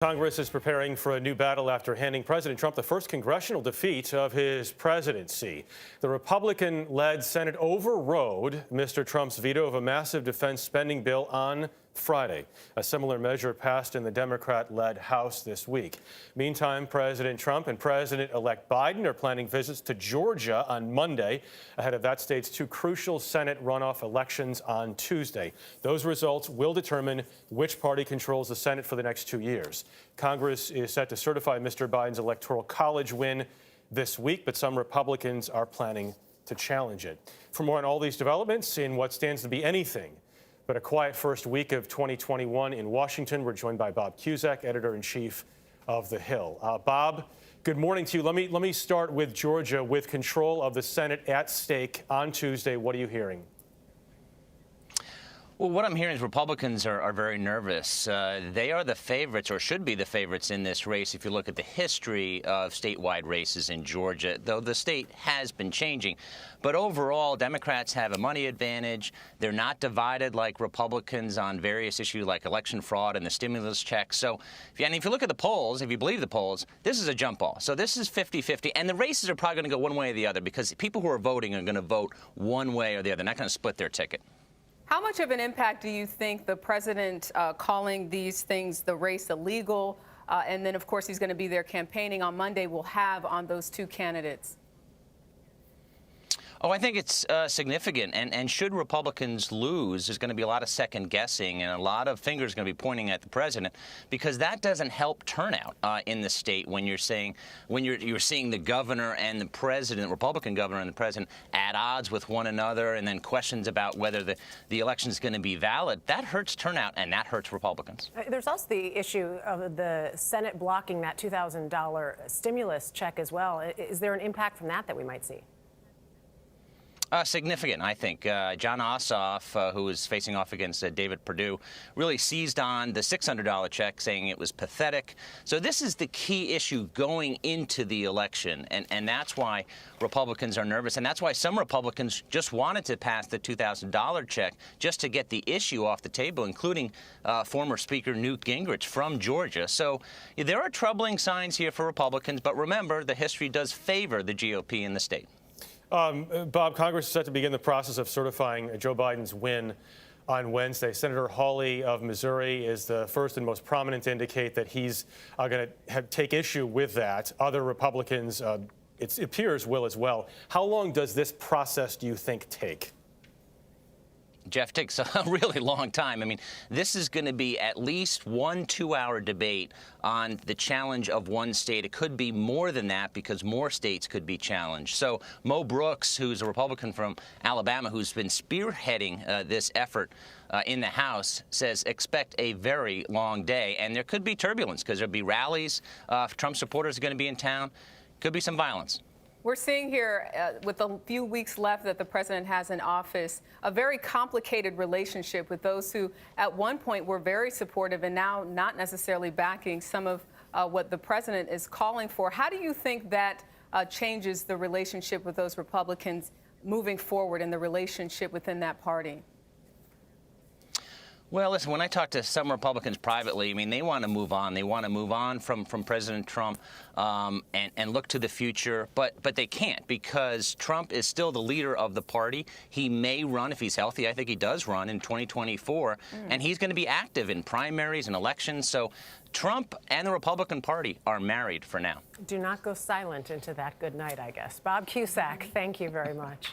Congress is preparing for a new battle after handing President Trump the first congressional defeat of his presidency. The Republican-led Senate overrode Mr. Trump's veto of a massive defense spending bill on Friday. A similar measure passed in the Democrat-led House this week. Meantime, President Trump and President-elect Biden are planning visits to Georgia on Monday ahead of that state's two crucial Senate runoff elections on Tuesday. Those results will determine which party controls the Senate for the next 2 years. Congress is set to certify Mr. Biden's Electoral College win this week, but some Republicans are planning to challenge it. For more on all these developments in what stands to be anything but a quiet first week of 2021 in Washington, we're joined by Bob Cusack, editor-in-chief of The Hill. Bob, good morning to you. Let me start with Georgia. With control of the Senate at stake on Tuesday, what are you hearing? Well, what I'm hearing is Republicans are very nervous. They are the favorites, or should be the favorites, in this race if you look at the history of statewide races in Georgia, though the state has been changing. But overall, Democrats have a money advantage. They're not divided like Republicans on various issues like election fraud and the stimulus check. So if you look at the polls, if you believe the polls, this is a jump ball. So this is 50-50. And the races are probably going to go one way or the other because people who are voting are going to vote one way or the other. They're not going to split their ticket. How much of an impact do you think the president calling these things the race illegal, and then, of course, he's going to be there campaigning on Monday, will have on those two candidates? Oh, I think it's significant. And should Republicans lose, there's going to be a lot of second guessing and a lot of fingers going to be pointing at the president, because that doesn't help turnout in the state when you're seeing the governor and the president, Republican governor and the president, at odds with one another, and then questions about whether the election is going to be valid. That hurts turnout, and that hurts Republicans. There's also the issue of the Senate blocking that $2,000 stimulus check as well. Is there an impact from that we might see? Significant, I think. John Ossoff, who is facing off against David Perdue, really seized on the $600 check, saying it was pathetic. So this is the key issue going into the election, and that's why Republicans are nervous, and that's why some Republicans just wanted to pass the $2,000 check just to get the issue off the table, including former Speaker Newt Gingrich from Georgia. So there are troubling signs here for Republicans, but remember, the history does favor the GOP in the state. Bob, Congress is set to begin the process of certifying Joe Biden's win on Wednesday. Senator Hawley of Missouri is the first and most prominent to indicate that he's going to take issue with that. Other Republicans, it appears, will as well. How long does this process, do you think, take? Jeff, takes a really long time. I mean, this is going to be at least 1 2-hour debate on the challenge of one state. It could be more than that because more states could be challenged. So Mo Brooks, who's a Republican from Alabama, who's been spearheading this effort in the House, says expect a very long day. And there could be turbulence because there'll be rallies. Trump supporters are going to be in town. Could be some violence. We're seeing here, with a few weeks left that the president has in office, a very complicated relationship with those who at one point were very supportive and now not necessarily backing some of what the president is calling for. How do you think that changes the relationship with those Republicans moving forward in the relationship within that party? Well, listen, when I talk to some Republicans privately, I mean, they want to move on. They want to move on from President Trump and look to the future. But they can't because Trump is still the leader of the party. He may run, if he's healthy, I think he does run in 2024. And he's going to be active in primaries and elections. So Trump and the Republican Party are married for now. Do not go silent into that good night, I guess. Bob Cusack, thank you very much.